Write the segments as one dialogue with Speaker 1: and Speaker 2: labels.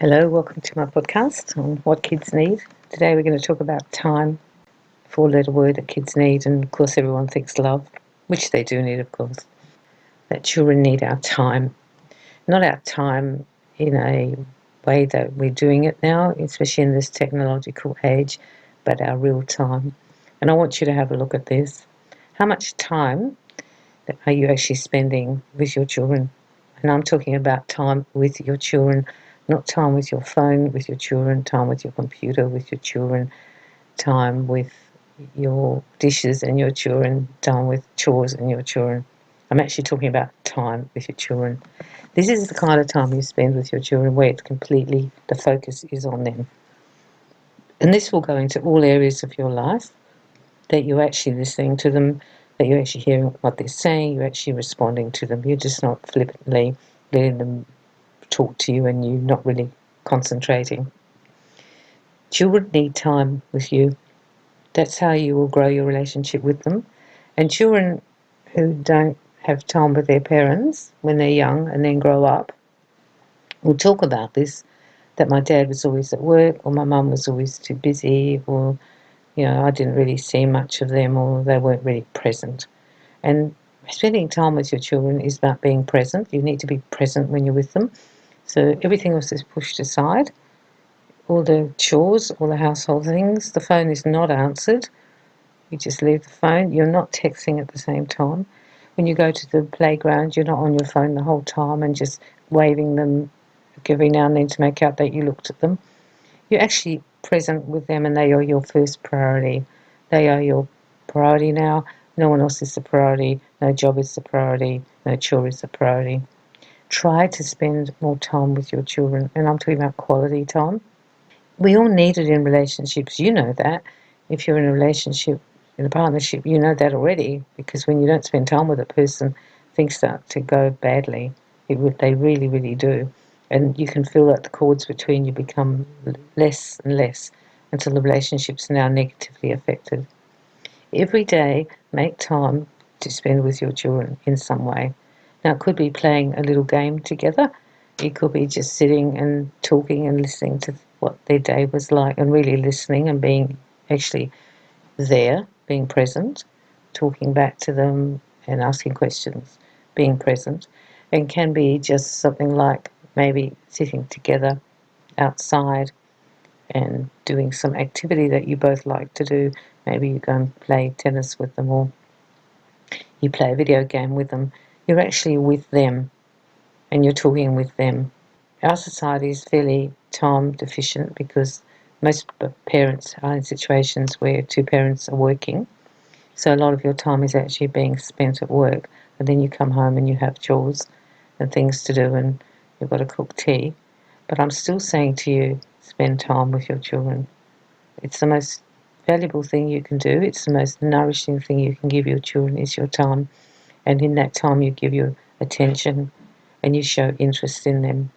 Speaker 1: Hello, welcome to my podcast on what kids need. Today we're going to talk about time, four-letter word that kids need, and of course everyone thinks love, which they do need, of course. That children need our time, not our time in a way that we're doing it now, especially in this technological age, but our real time. And I want you to have a look at this. How much time are you actually spending with your children? And I'm talking about time with your children, not time with your phone, with your children, time with your computer, with your children, time with your dishes and your children, time with chores and your children. I'm actually talking about time with your children. This is the kind of time you spend with your children where it's completely, the focus is on them. And this will go into all areas of your life, that you're actually listening to them, that you're actually hearing what they're saying, you're actually responding to them. You're just not flippantly letting them talk to you and you're not really concentrating. Children need time with you. That's how you will grow your relationship with them. And children who don't have time with their parents when they're young and then grow up will talk about this, that my dad was always at work, or my mum was always too busy, or I didn't really see much of them, or they weren't really present. And spending time with your children is about being present. You need to be present when you're with them. So everything else is pushed aside. All the chores, all the household things. The phone is not answered. You just leave the phone. You're not texting at the same time. When you go to the playground, you're not on your phone the whole time and just waving them every now and then to make out that you looked at them. You're actually present with them and they are your first priority. They are your priority now. No one else is the priority. No job is the priority. No chore is the priority. Try to spend more time with your children, and I'm talking about quality time. We all need it in relationships. You know that. If you're in a relationship, in a partnership, you know that already, because when you don't spend time with a person, things start to go badly. They really, really do. And you can feel that the cords between you become less and less until the relationship's now negatively affected. Every day, make time to spend with your children in some way. Now, it could be playing a little game together. It could be just sitting and talking and listening to what their day was like and really listening and being actually there, being present, talking back to them and asking questions, being present. And can be just something like maybe sitting together outside and doing some activity that you both like to do. Maybe you go and play tennis with them, or you play a video game with them. You're actually with them and you're talking with them. Our society is fairly time deficient because most parents are in situations where two parents are working. So a lot of your time is actually being spent at work, and then you come home and you have chores and things to do and you've got to cook tea. But I'm still saying to you, spend time with your children. It's the most valuable thing you can do. It's the most nourishing thing you can give your children is your time. And in that time you give your attention and you show interest in them.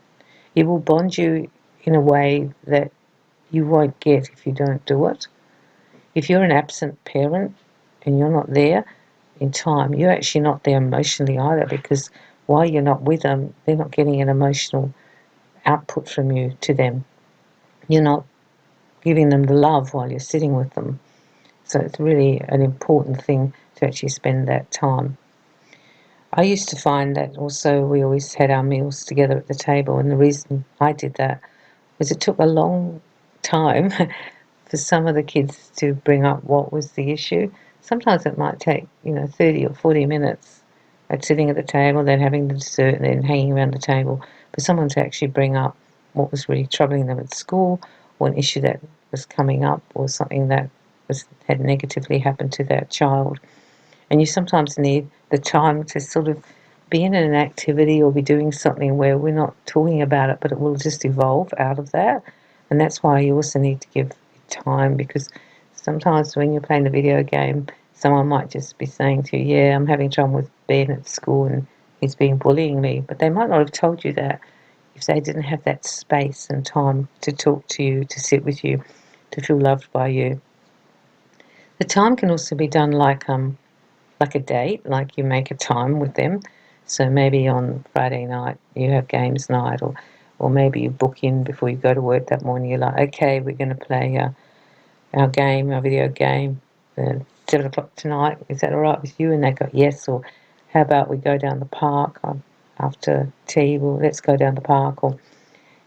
Speaker 1: It will bond you in a way that you won't get if you don't do it. If you're an absent parent and you're not there in time, you're actually not there emotionally either, because while you're not with them, they're not getting an emotional output from you to them. You're not giving them the love while you're sitting with them. So it's really an important thing to actually spend that time. I used to find that also we always had our meals together at the table, and the reason I did that was it took a long time for some of the kids to bring up what was the issue. Sometimes it might take, 30 or 40 minutes at sitting at the table, then having the dessert, and then hanging around the table, for someone to actually bring up what was really troubling them at school, or an issue that was coming up, or something that had negatively happened to that child. And you sometimes need the time to sort of be in an activity or be doing something where we're not talking about it, but it will just evolve out of that. And that's why you also need to give time, because sometimes when you're playing the video game, someone might just be saying to you, yeah, I'm having trouble with Ben at school and he's been bullying me. But they might not have told you that if they didn't have that space and time to talk to you, to sit with you, to feel loved by you. The time can also be done like a date, like you make a time with them. So maybe on Friday night you have games night, or or maybe you book in before you go to work that morning. You're like, okay, we're going to play our game, our video game, 7 o'clock tonight. Is that all right with you? And they go, yes. Or how about we go down the park after tea? Well, let's go down the park. Or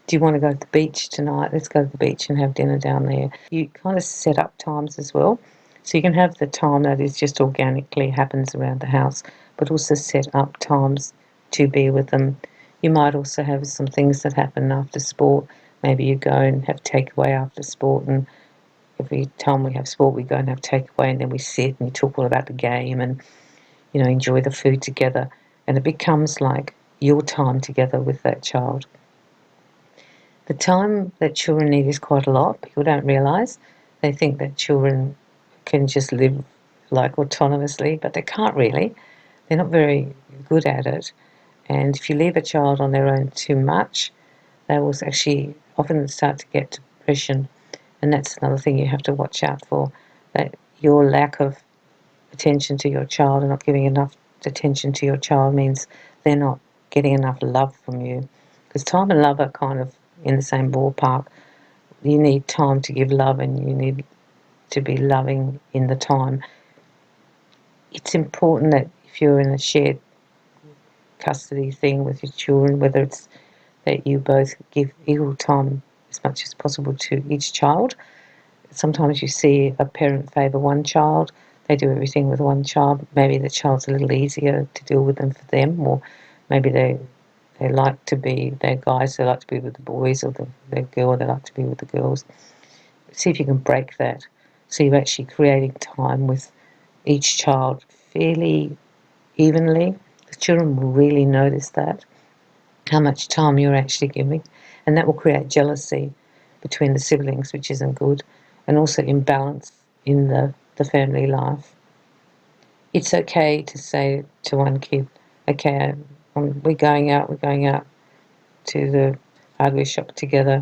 Speaker 1: do you want to go to the beach tonight? Let's go to the beach and have dinner down there. You kind of set up times as well. So you can have the time that is just organically happens around the house, but also set up times to be with them. You might also have some things that happen after sport. Maybe you go and have takeaway after sport, and every time we have sport, we go and have takeaway, and then we sit and you talk all about the game and, enjoy the food together. And it becomes like your time together with that child. The time that children need is quite a lot. People don't realise. They think that children can just live like autonomously, but they can't really. They're not very good at it. And if you leave a child on their own too much, they will actually often start to get depression. And that's another thing you have to watch out for, that your lack of attention to your child and not giving enough attention to your child means they're not getting enough love from you. Because time and love are kind of in the same ballpark. You need time to give love, and you need to be loving in the time. It's important that if you're in a shared custody thing with your children, whether it's that you both give equal time as much as possible to each child. Sometimes you see a parent favour one child, they do everything with one child. Maybe the child's a little easier to deal with them for them, or maybe they like to be, they're guys, they like to be with the boys, or the girl, they like to be with the girls. See if you can break that. So you're actually creating time with each child fairly evenly. The children will really notice that, how much time you're actually giving, and that will create jealousy between the siblings, which isn't good, and also imbalance in the family life. It's okay to say to one kid, okay, we're going out to the hardware shop together,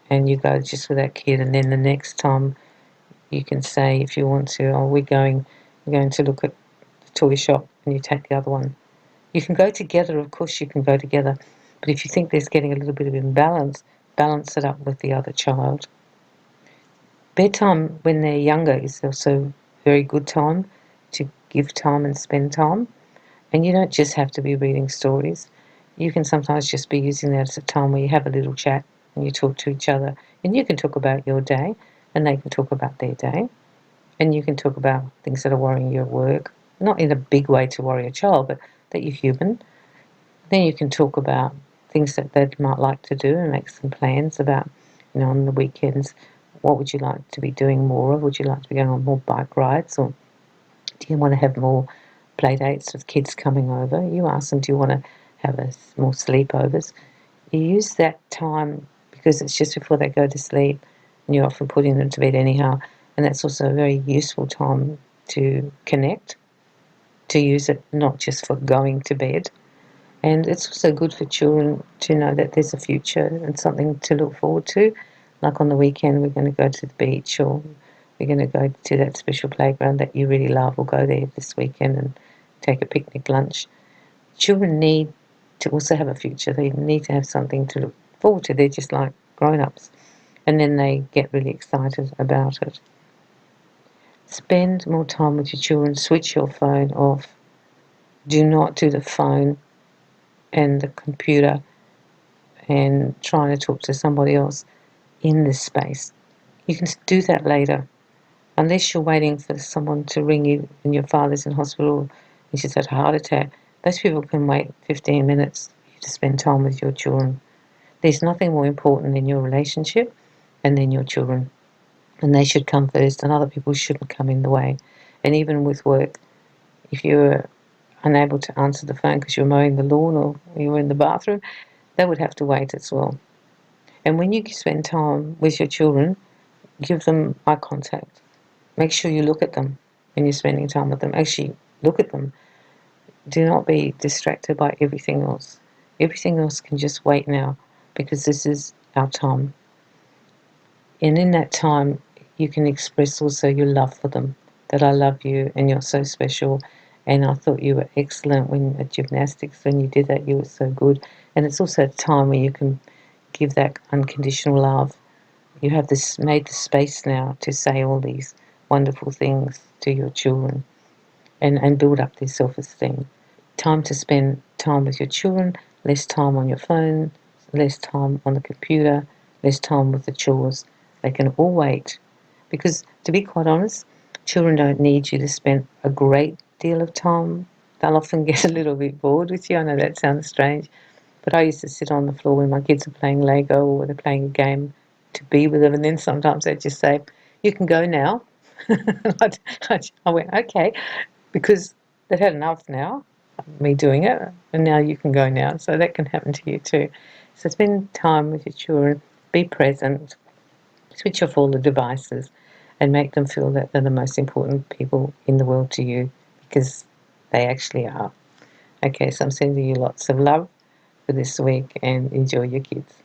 Speaker 1: and you go just with that kid, and then the next time you can say, if you want to, we're going to look at the toy shop, and you take the other one. You can go together, of course you can go together, but if you think there's getting a little bit of imbalance, balance it up with the other child. Bedtime when they're younger is also a very good time to give time and spend time. And you don't just have to be reading stories. You can sometimes just be using that as a time where you have a little chat and you talk to each other. And you can talk about your day, and they can talk about their day. And you can talk about things that are worrying you at work. Not in a big way to worry a child, but that you're human. Then you can talk about things that they might like to do and make some plans about, on the weekends, what would you like to be doing more of? Would you like to be going on more bike rides, or do you want to have more play dates with kids coming over? You ask them, do you want to have more sleepovers? You use that time because it's just before they go to sleep, and you're often putting them to bed anyhow, and that's also a very useful time to connect, to use it not just for going to bed. And it's also good for children to know that there's a future and something to look forward to. Like on the weekend, we're going to go to the beach, or we're going to go to that special playground that you really love. We'll go there this weekend and take a picnic lunch. Children need to also have a future. They need to have something to look forward to. They're just like grown-ups. And then they get really excited about it. Spend more time with your children. Switch your phone off. Do not do the phone and the computer and trying to talk to somebody else in this space. You can do that later. Unless you're waiting for someone to ring you and your father's in hospital and she's had a heart attack, those people can wait 15 minutes to spend time with your children. There's nothing more important than your relationship and then your children. And they should come first, and other people shouldn't come in the way. And even with work, if you're unable to answer the phone because you're mowing the lawn or you're in the bathroom, they would have to wait as well. And when you spend time with your children, give them eye contact. Make sure you look at them when you're spending time with them. Actually, look at them. Do not be distracted by everything else. Everything else can just wait now, because this is our time. And in that time, you can express also your love for them, that I love you and you're so special, and I thought you were excellent at gymnastics. When you did that, you were so good. And it's also a time where you can give that unconditional love. You have this made the space now to say all these wonderful things to your children and build up their self-esteem. Time to spend time with your children, less time on your phone, less time on the computer, less time with the chores. They can all wait. Because, to be quite honest, children don't need you to spend a great deal of time. They'll often get a little bit bored with you. I know that sounds strange, but I used to sit on the floor when my kids are playing Lego or they're playing a game to be with them, and then sometimes they'd just say, "You can go now." I went, "Okay," because they've had enough now, me doing it, and now you can go now. So that can happen to you too. So spend time with your children, be present, switch off all the devices, and make them feel that they're the most important people in the world to you, because they actually are. Okay, so I'm sending you lots of love for this week, and enjoy your kids.